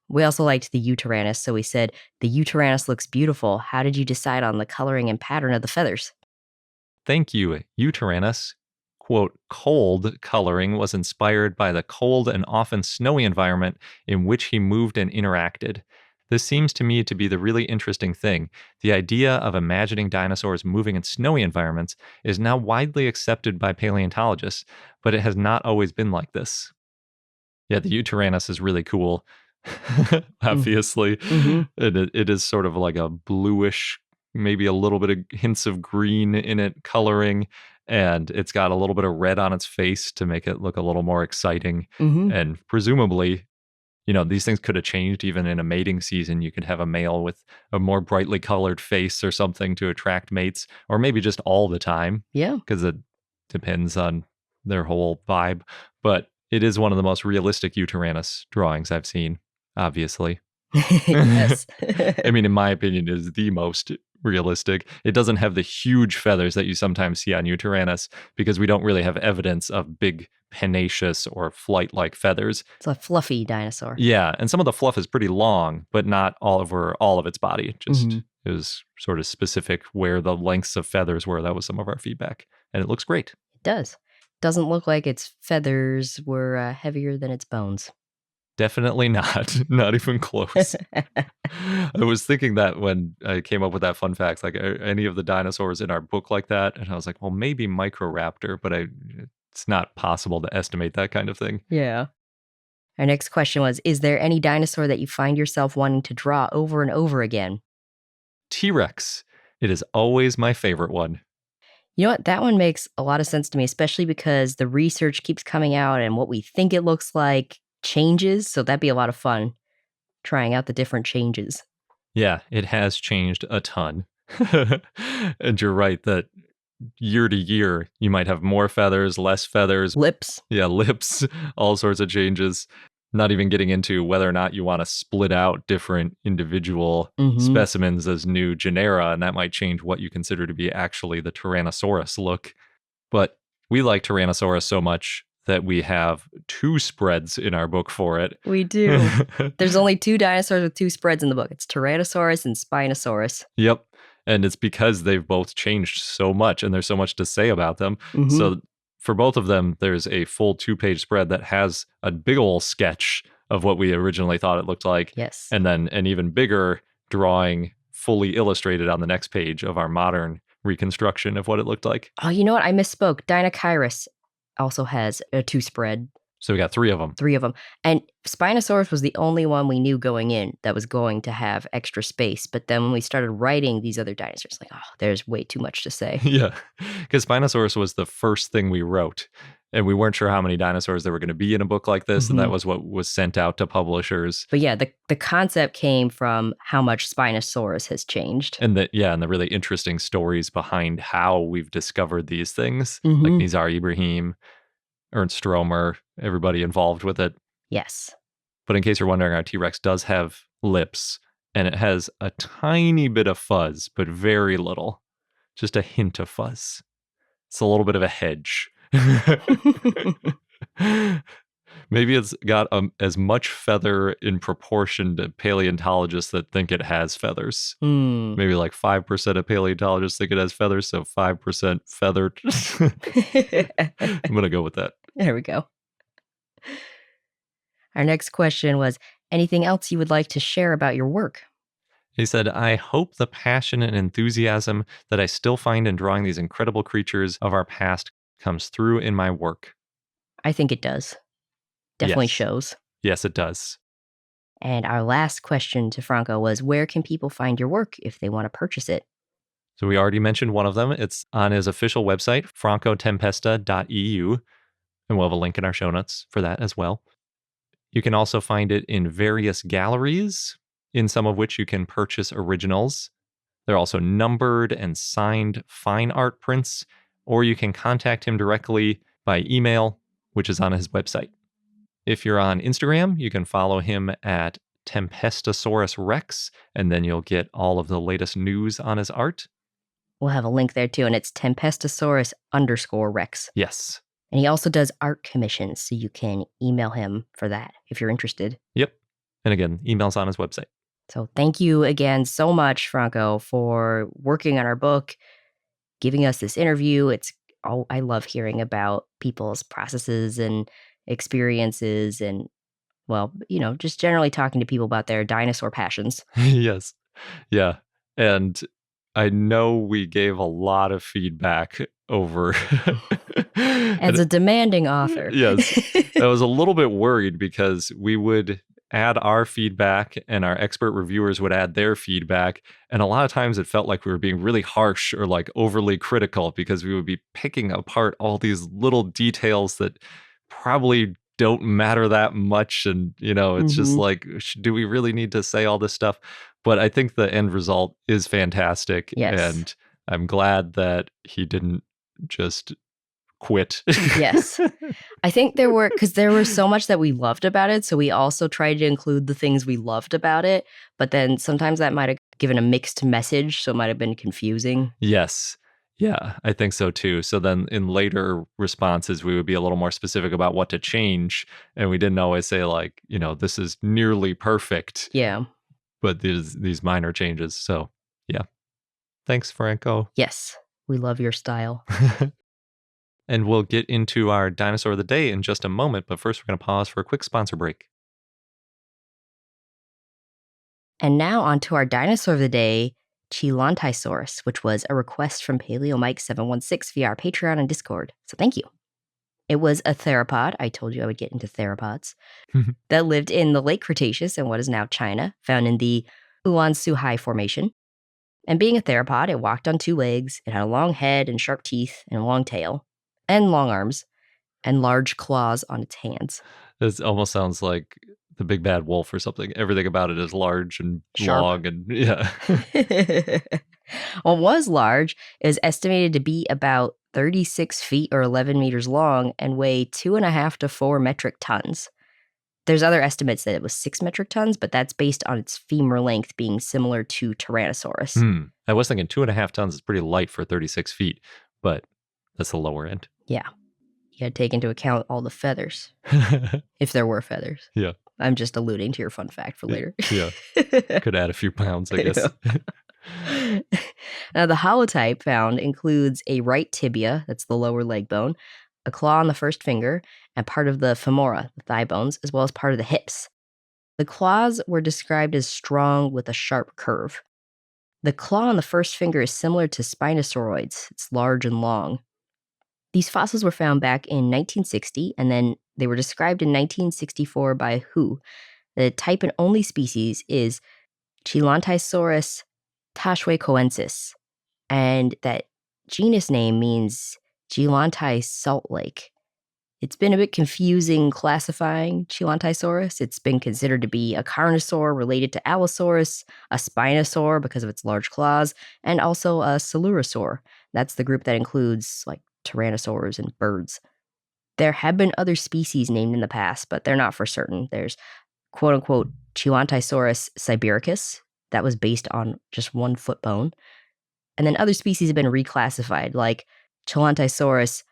Speaker 2: We also liked the Uterranus, so we said, the Uterranus looks beautiful. How did you decide on the coloring and pattern of the feathers?
Speaker 1: Thank you, Uterranus. quote, cold coloring was inspired by the cold and often snowy environment in which he moved and interacted. This seems to me to be the really interesting thing. The idea of imagining dinosaurs moving in snowy environments is now widely accepted by paleontologists, but it has not always been like this. Yeah, the Utyrannus is really cool. Obviously, it is sort of like a bluish, maybe a little bit of hints of green in it coloring, and it's got a little bit of red on its face to make it look a little more exciting. And presumably, these things could have changed even in a mating season. You could have a male with a more brightly colored face or something to attract mates, or maybe just all the time.
Speaker 2: Yeah.
Speaker 1: Because it depends on their whole vibe. But it is one of the most realistic Utyrannus drawings I've seen, obviously.
Speaker 2: Yes.
Speaker 1: I mean, in my opinion, it is the most realistic. It doesn't have the huge feathers that you sometimes see on Utyrannus because we don't really have evidence of big pennaceous or flight-like feathers.
Speaker 2: It's a fluffy dinosaur.
Speaker 1: Yeah, and some of the fluff is pretty long, but not all over all of its body. Just it was sort of specific where the lengths of feathers were. That was some of our feedback, and it looks great.
Speaker 2: It does. Doesn't look like its feathers were heavier than its bones.
Speaker 1: Definitely not. Not even close. I was thinking that when I came up with that fun fact, like any of the dinosaurs in our book like that, and I was like, well, maybe Microraptor, but it's not possible to estimate that kind of thing.
Speaker 2: Yeah. Our next question was, is there any dinosaur that you find yourself wanting to draw over and over again?
Speaker 1: T-Rex. It is always my favorite one.
Speaker 2: You know what? That one makes a lot of sense to me, especially because the research keeps coming out and what we think it looks like changes. So that'd be a lot of fun trying out the different changes.
Speaker 1: Yeah, it has changed a ton. And you're right that year to year, you might have more feathers, less feathers.
Speaker 2: Lips.
Speaker 1: Yeah, lips, all sorts of changes. Not even getting into whether or not you want to split out different individual specimens as new genera, and that might change what you consider to be actually the Tyrannosaurus look. But we like Tyrannosaurus so much that we have 2 spreads in our book for it.
Speaker 2: We do. There's only 2 dinosaurs with 2 spreads in the book. It's Tyrannosaurus and Spinosaurus.
Speaker 1: Yep. And it's because they've both changed so much and there's so much to say about them. So for both of them, there's a full 2-page spread that has a big old sketch of what we originally thought it looked like.
Speaker 2: Yes.
Speaker 1: And then an even bigger drawing fully illustrated on the next page of our modern reconstruction of what it looked like.
Speaker 2: Oh, you know what? I misspoke. Dinosaurus also has a 2 spread.
Speaker 1: So we got 3 of them.
Speaker 2: 3 of them. And Spinosaurus was the only one we knew going in that was going to have extra space. But then when we started writing these other dinosaurs, like, oh, there's way too much to say.
Speaker 1: Yeah, because Spinosaurus was the first thing we wrote. And we weren't sure how many dinosaurs there were going to be in a book like this. And that was what was sent out to publishers.
Speaker 2: But yeah, the concept came from how much Spinosaurus has changed.
Speaker 1: And the really interesting stories behind how we've discovered these things. Like Nizar Ibrahim, Ernst Stromer, everybody involved with it.
Speaker 2: Yes.
Speaker 1: But in case you're wondering, our T-Rex does have lips, and it has a tiny bit of fuzz, but very little. Just a hint of fuzz. It's a little bit of a hedge. Maybe it's got as much feather in proportion to paleontologists that think it has feathers. Maybe like 5% of paleontologists think it has feathers, so 5% feathered. I'm going to go with that.
Speaker 2: There we go. Our next question was, anything else you would like to share about your work?
Speaker 1: He said, I hope the passion and enthusiasm that I still find in drawing these incredible creatures of our past comes through in my work.
Speaker 2: I think it does. Definitely shows.
Speaker 1: Yes, it does.
Speaker 2: And our last question to Franco was, where can people find your work if they want to purchase it?
Speaker 1: So we already mentioned one of them. It's on his official website, francotempesta.eu, and we'll have a link in our show notes for that as well. You can also find it in various galleries, in some of which you can purchase originals. They're also numbered and signed fine art prints, or you can contact him directly by email, which is on his website. If you're on Instagram, you can follow him at Tempestosaurus Rex, and then you'll get all of the latest news on his art.
Speaker 2: We'll have a link there too, and it's Tempestosaurus_Rex.
Speaker 1: Yes.
Speaker 2: And he also does art commissions, so you can email him for that if you're interested.
Speaker 1: Yep. And again, email's on his website.
Speaker 2: So thank you again so much, Franco, for working on our book, giving us this interview. It's I love hearing about people's processes and experiences and, well, just generally talking to people about their dinosaur passions.
Speaker 1: Yes. Yeah. And I know we gave a lot of feedback over.
Speaker 2: As a demanding author.
Speaker 1: Yes. I was a little bit worried because we would add our feedback and our expert reviewers would add their feedback. And a lot of times it felt like we were being really harsh or like overly critical because we would be picking apart all these little details that probably don't matter that much. And, it's just like, do we really need to say all this stuff? But I think the end result is fantastic.
Speaker 2: Yes.
Speaker 1: And I'm glad that he didn't just quit.
Speaker 2: Yes. I think there was so much that we loved about it. So we also tried to include the things we loved about it. But then sometimes that might have given a mixed message. So it might have been confusing.
Speaker 1: Yes. Yeah, I think so too. So then in later responses, we would be a little more specific about what to change. And we didn't always say like, this is nearly perfect.
Speaker 2: Yeah.
Speaker 1: But these minor changes. So yeah. Thanks, Franco.
Speaker 2: Yes. We love your style.
Speaker 1: And we'll get into our dinosaur of the day in just a moment. But first, we're going to pause for a quick sponsor break.
Speaker 2: And now on to our dinosaur of the day, Chilantaisaurus, which was a request from PaleoMike716 via our Patreon and Discord. So thank you. It was a theropod. I told you I would get into theropods. That lived in the Late Cretaceous in what is now China, found in the Ulansuhai Formation. And being a theropod, it walked on two legs. It had a long head and sharp teeth and a long tail and long arms and large claws on its hands.
Speaker 1: This almost sounds like the big bad wolf or something. Everything about it is large and
Speaker 2: sharp.
Speaker 1: long and yeah.
Speaker 2: What was large is estimated to be about 36 feet or 11 meters long and weigh 2.5 to 4 metric tons. There's other estimates that it was 6 metric tons, but that's based on its femur length being similar to Tyrannosaurus.
Speaker 1: I was thinking 2.5 tons is pretty light for 36 feet, but that's the lower end.
Speaker 2: Yeah. You had to take into account all the feathers, if there were feathers.
Speaker 1: Yeah.
Speaker 2: I'm just alluding to your fun fact for later.
Speaker 1: Yeah. Could add a few pounds, I guess.
Speaker 2: Now, the holotype found includes a right tibia, that's the lower leg bone, a claw on the first finger, and part of the femora, the thigh bones, as well as part of the hips. The claws were described as strong with a sharp curve. The claw on the first finger is similar to Spinosauroids. It's large and long. These fossils were found back in 1960, and then they were described in 1964 by Hu. The type and only species is Chilantaisaurus tashwacoensis, and that genus name means Chilantai salt lake. It's been a bit confusing classifying Chilantaisaurus. It's been considered to be a carnosaur related to Allosaurus, a Spinosaur because of its large claws, and also a Coelurosaur. That's the group that includes like tyrannosaurs and birds. There have been other species named in the past, but they're not for certain. There's quote-unquote Chilantaisaurus sibiricus. That was based on just one foot bone. And then other species have been reclassified, like Chilantaisaurus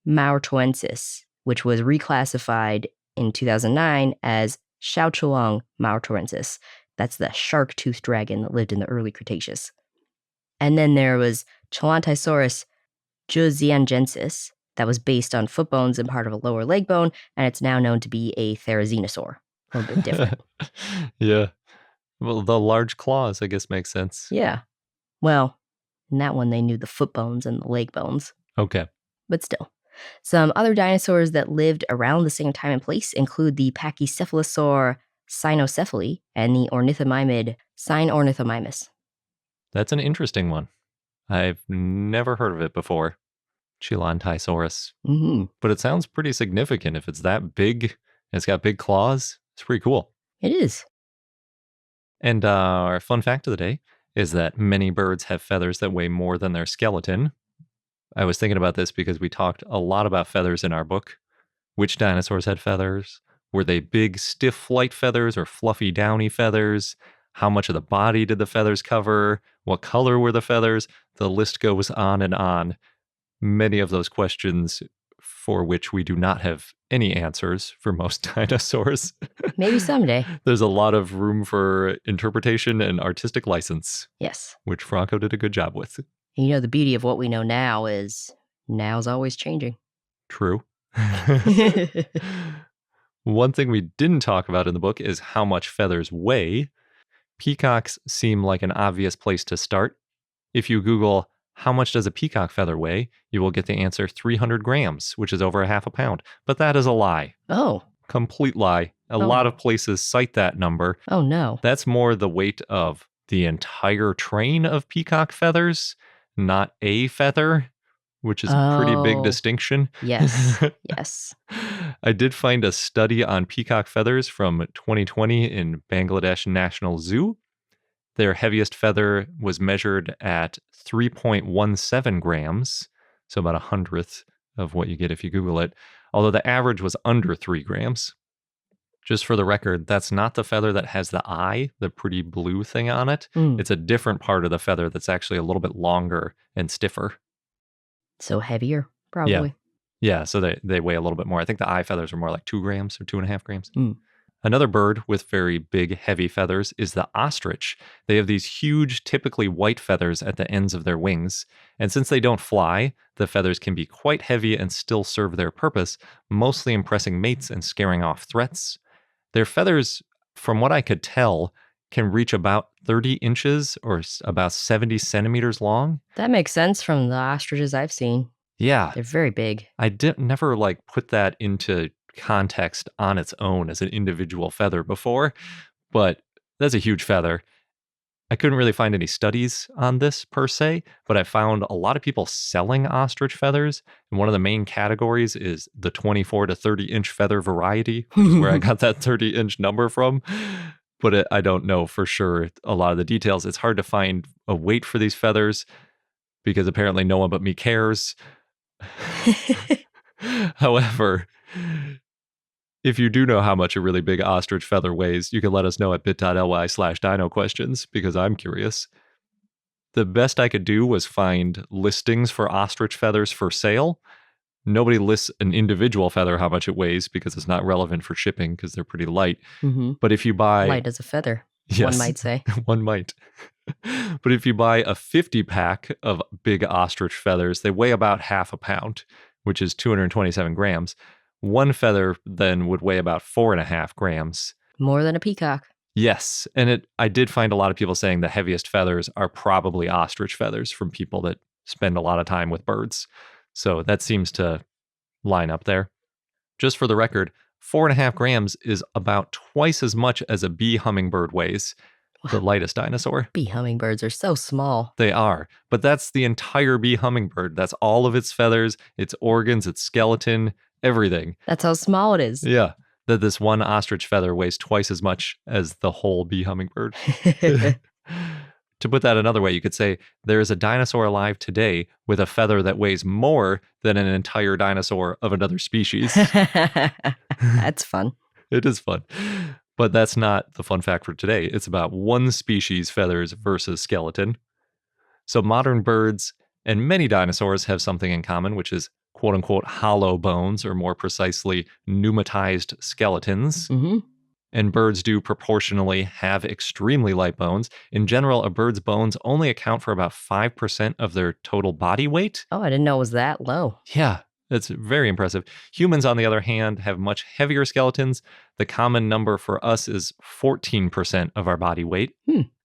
Speaker 2: maurtuensis, which was reclassified in 2009 as Lishulong maurtuensis. That's the shark-toothed dragon that lived in the early Cretaceous. And then there was Chilantaisaurus zhuoxiangensis, that was based on foot bones and part of a lower leg bone, and it's now known to be a therizinosaur. A little bit different.
Speaker 1: Yeah. Well, the large claws, I guess, makes sense.
Speaker 2: Yeah. Well, in that one, they knew the foot bones and the leg bones.
Speaker 1: Okay.
Speaker 2: But still. Some other dinosaurs that lived around the same time and place include the pachycephalosaur cynocephaly and the ornithomimid Cynornithomimus.
Speaker 1: That's an interesting one. I've never heard of it before. Chilantaisaurus.
Speaker 2: Mm-hmm.
Speaker 1: But it sounds pretty significant. If it's that big, and it's got big claws, it's pretty cool.
Speaker 2: It is.
Speaker 1: And our fun fact of the day is that many birds have feathers that weigh more than their skeleton. I was thinking about this because we talked a lot about feathers in our book. Which dinosaurs had feathers? Were they big, stiff flight feathers or fluffy, downy feathers? How much of the body did the feathers cover? What color were the feathers? The list goes on and on. Many of those questions for which we do not have any answers for most dinosaurs.
Speaker 2: Maybe someday.
Speaker 1: There's a lot of room for interpretation and artistic license.
Speaker 2: Yes.
Speaker 1: Which Franco did a good job with.
Speaker 2: The beauty of what we know now is Now's always changing.
Speaker 1: True. One thing we didn't talk about in the book is how much feathers weigh. Peacocks seem like an obvious place to start. If you Google, how much does a peacock feather weigh? You will get the answer 300 grams, which is over a half a pound. But that is a lie.
Speaker 2: Oh.
Speaker 1: Complete lie. A lot of places cite that number.
Speaker 2: Oh, no.
Speaker 1: That's more the weight of the entire train of peacock feathers, not a feather, which is a pretty big distinction.
Speaker 2: Yes. Yes.
Speaker 1: I did find a study on peacock feathers from 2020 in Bangladesh National Zoo. Their heaviest feather was measured at 3.17 grams, so about 100th of what you get if you Google it, although the average was under 3 grams. Just for the record, that's not the feather that has the eye, the pretty blue thing on it. It's a different part of the feather that's actually a little bit longer and stiffer.
Speaker 2: So heavier, probably.
Speaker 1: Yeah, so they weigh a little bit more. I think the eye feathers are more like 2 grams or 2.5 grams. Another bird with very big, heavy feathers is the ostrich. They have these huge, typically white feathers at the ends of their wings. And since they don't fly, the feathers can be quite heavy and still serve their purpose, mostly impressing mates and scaring off threats. Their feathers, from what I could tell, can reach about 30 inches or about 70 centimeters long.
Speaker 2: That makes sense from the ostriches I've seen.
Speaker 1: Yeah.
Speaker 2: They're very big.
Speaker 1: I never put that into context on its own as an individual feather before, but that's a huge feather. I couldn't really find any studies on this per se, but I found a lot of people selling ostrich feathers, and one of the main categories is the 24 to 30 inch feather variety, which is where I got that 30 inch number from. But I don't know for sure a lot of the details. It's hard to find a weight for these feathers because apparently no one but me cares. However, if you do know how much a really big ostrich feather weighs, you can let us know at bit.ly/dino questions because I'm curious. The best I could do was find listings for ostrich feathers for sale. Nobody lists an individual feather how much it weighs because it's not relevant for shipping because they're pretty light. But if you buy...
Speaker 2: Light as a feather, one might say.
Speaker 1: One might. But if you buy a 50-pack of big ostrich feathers, they weigh about half a pound, which is 227 grams. One feather then would weigh about 4.5 grams.
Speaker 2: More than a peacock.
Speaker 1: Yes. And I did find a lot of people saying the heaviest feathers are probably ostrich feathers from people that spend a lot of time with birds. So that seems to line up there. Just for the record, 4.5 grams is about twice as much as a bee hummingbird weighs, the lightest dinosaur.
Speaker 2: Bee hummingbirds are so small.
Speaker 1: They are, but that's the entire bee hummingbird. That's all of its feathers, its organs, its skeleton, everything.
Speaker 2: That's how small it is.
Speaker 1: Yeah, that this one ostrich feather weighs twice as much as the whole bee hummingbird. To put that another way, you could say there is a dinosaur alive today with a feather that weighs more than an entire dinosaur of another species.
Speaker 2: That's fun.
Speaker 1: It is fun. But that's not the fun fact for today. It's about one species' feathers versus skeleton. So modern birds and many dinosaurs have something in common, which is quote-unquote hollow bones, or more precisely, pneumatized skeletons. And birds do proportionally have extremely light bones. In general, a bird's bones only account for about 5% of their total body weight.
Speaker 2: Oh, I didn't know it was that low.
Speaker 1: Yeah, that's very impressive. Humans, on the other hand, have much heavier skeletons. The common number for us is 14% of our body weight.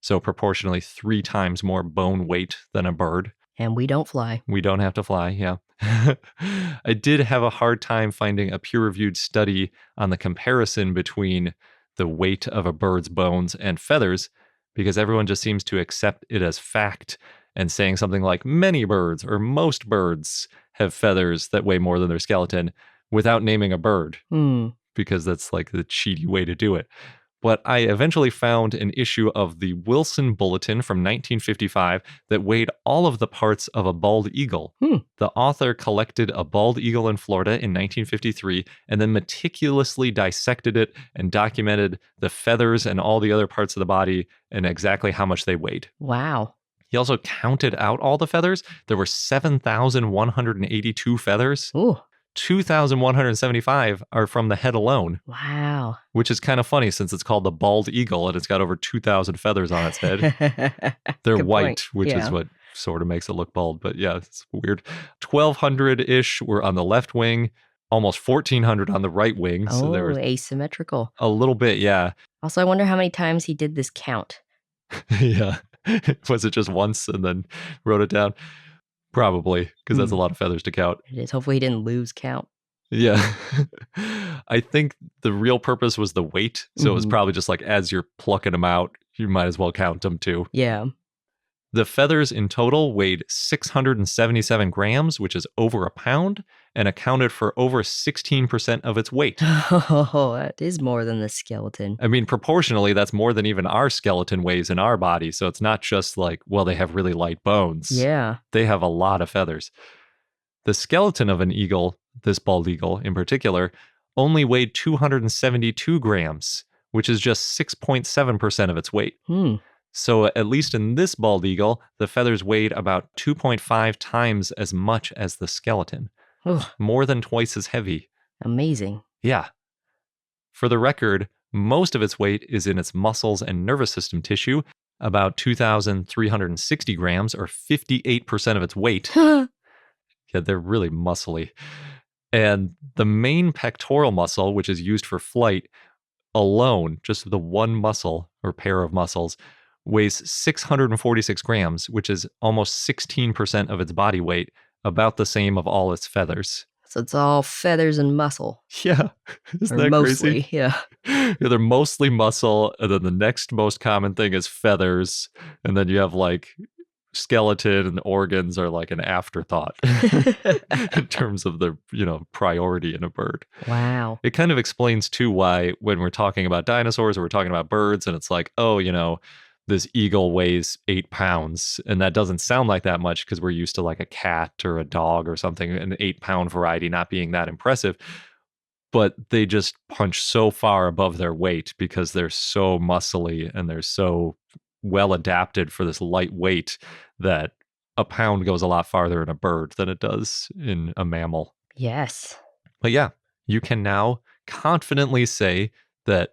Speaker 1: So proportionally 3 times more bone weight than a bird.
Speaker 2: And we don't fly.
Speaker 1: We don't have to fly, yeah. I did have a hard time finding a peer-reviewed study on the comparison between the weight of a bird's bones and feathers, because everyone just seems to accept it as fact and saying something like many birds or most birds have feathers that weigh more than their skeleton without naming a bird, because that's like the cheaty way to do it. But I eventually found an issue of the Wilson Bulletin from 1955 that weighed all of the parts of a bald eagle. The author collected a bald eagle in Florida in 1953 and then meticulously dissected it and documented the feathers and all the other parts of the body and exactly how much they weighed.
Speaker 2: Wow.
Speaker 1: He also counted out all the feathers. There were 7,182 feathers.
Speaker 2: Ooh.
Speaker 1: 2,175 are from the head alone.
Speaker 2: Wow.
Speaker 1: Which is kind of funny since it's called the bald eagle and it's got over 2,000 feathers on its head. They're
Speaker 2: Good
Speaker 1: white,
Speaker 2: point.
Speaker 1: which is what sort of makes it look bald, but yeah, it's weird. 1,200-ish were on the left wing, almost 1,400 on the right wing. So there
Speaker 2: Oh,
Speaker 1: was
Speaker 2: asymmetrical.
Speaker 1: a little bit, yeah.
Speaker 2: Also, I wonder how many times he did this count.
Speaker 1: Yeah. Was it just once and then wrote it down? Probably, because that's a lot of feathers to count.
Speaker 2: It is. Hopefully he didn't lose count.
Speaker 1: Yeah. I think the real purpose was the weight. So it was probably just like as you're plucking them out, you might as well count them too.
Speaker 2: Yeah.
Speaker 1: The feathers in total weighed 677 grams, which is over a pound, and accounted for over 16% of its weight.
Speaker 2: Oh, that is more than the skeleton.
Speaker 1: I mean, proportionally, that's more than even our skeleton weighs in our body. So it's not just like, well, they have really light bones.
Speaker 2: Yeah.
Speaker 1: They have a lot of feathers. The skeleton of an eagle, this bald eagle in particular, only weighed 272 grams, which is just 6.7% of its weight. So at least in this bald eagle, the feathers weighed about 2.5 times as much as the skeleton.
Speaker 2: Ugh.
Speaker 1: More than twice as heavy.
Speaker 2: Amazing.
Speaker 1: Yeah. For the record, most of its weight is in its muscles and nervous system tissue, about 2,360 grams, or 58% of its weight. Yeah, they're really muscly. And the main pectoral muscle, which is used for flight, alone, just the one muscle or pair of muscles, weighs 646 grams, which is almost 16% of its body weight, about the same of all its feathers.
Speaker 2: So it's all feathers and muscle.
Speaker 1: Yeah. Isn't that
Speaker 2: mostly,
Speaker 1: crazy?
Speaker 2: Yeah.
Speaker 1: They're mostly muscle, and then the next most common thing is feathers, and then you have like skeleton and organs are like an afterthought in terms of the, priority in a bird.
Speaker 2: Wow.
Speaker 1: It kind of explains too why when we're talking about dinosaurs or we're talking about birds and it's like, oh, this eagle weighs 8 pounds, and that doesn't sound like that much because we're used to like a cat or a dog or something, an 8-pound variety not being that impressive. But they just punch so far above their weight because they're so muscly and they're so well adapted for this light weight that a pound goes a lot farther in a bird than it does in a mammal.
Speaker 2: Yes.
Speaker 1: But yeah, you can now confidently say that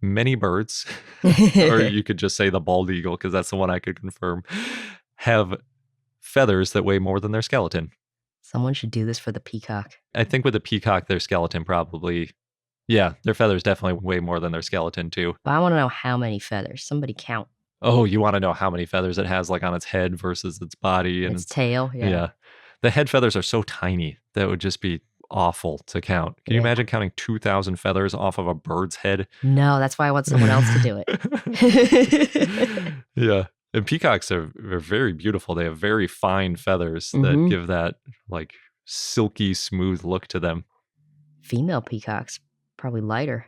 Speaker 1: many birds, or you could just say the bald eagle, because that's the one I could confirm, have feathers that weigh more than their skeleton.
Speaker 2: Someone should do this for the peacock.
Speaker 1: I think with the peacock, their skeleton probably, yeah, their feathers definitely weigh more than their skeleton too.
Speaker 2: But I want to know how many feathers. Somebody count.
Speaker 1: Oh, you want to know how many feathers it has like on its head versus its body and
Speaker 2: its tail? Yeah.
Speaker 1: The head feathers are so tiny that would just be awful to count. Can you imagine counting 2,000 feathers off of a bird's head?
Speaker 2: No, that's why I want someone else to do
Speaker 1: it. Yeah. And peacocks are very beautiful. They have very fine feathers that give that like silky, smooth look to them.
Speaker 2: Female peacocks, probably lighter.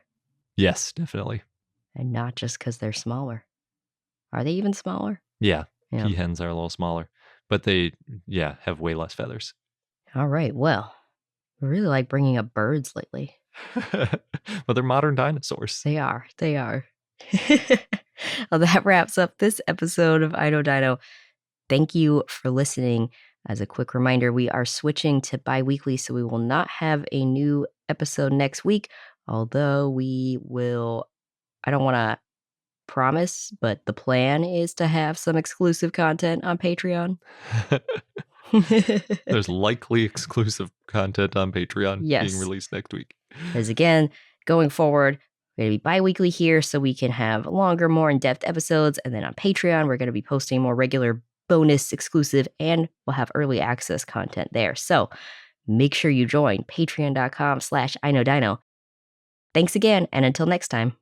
Speaker 1: Yes, definitely.
Speaker 2: And not just because they're smaller. Are they even smaller?
Speaker 1: Yeah. Peahens are a little smaller. But they, have way less feathers.
Speaker 2: All right. Well, I really like bringing up birds lately.
Speaker 1: Well, they're modern dinosaurs.
Speaker 2: They are. Well, that wraps up this episode of I Know Dino. Thank you for listening. As a quick reminder, we are switching to bi-weekly, so we will not have a new episode next week, although we will, I don't want to promise, but the plan is to have some exclusive content on Patreon.
Speaker 1: There's likely exclusive content on Patreon being released next week.
Speaker 2: Because again, going forward, we're going to be bi-weekly here so we can have longer, more in-depth episodes. And then on Patreon, we're going to be posting more regular bonus exclusive, and we'll have early access content there. So make sure you join patreon.com/iknowdino. Thanks again, and until next time.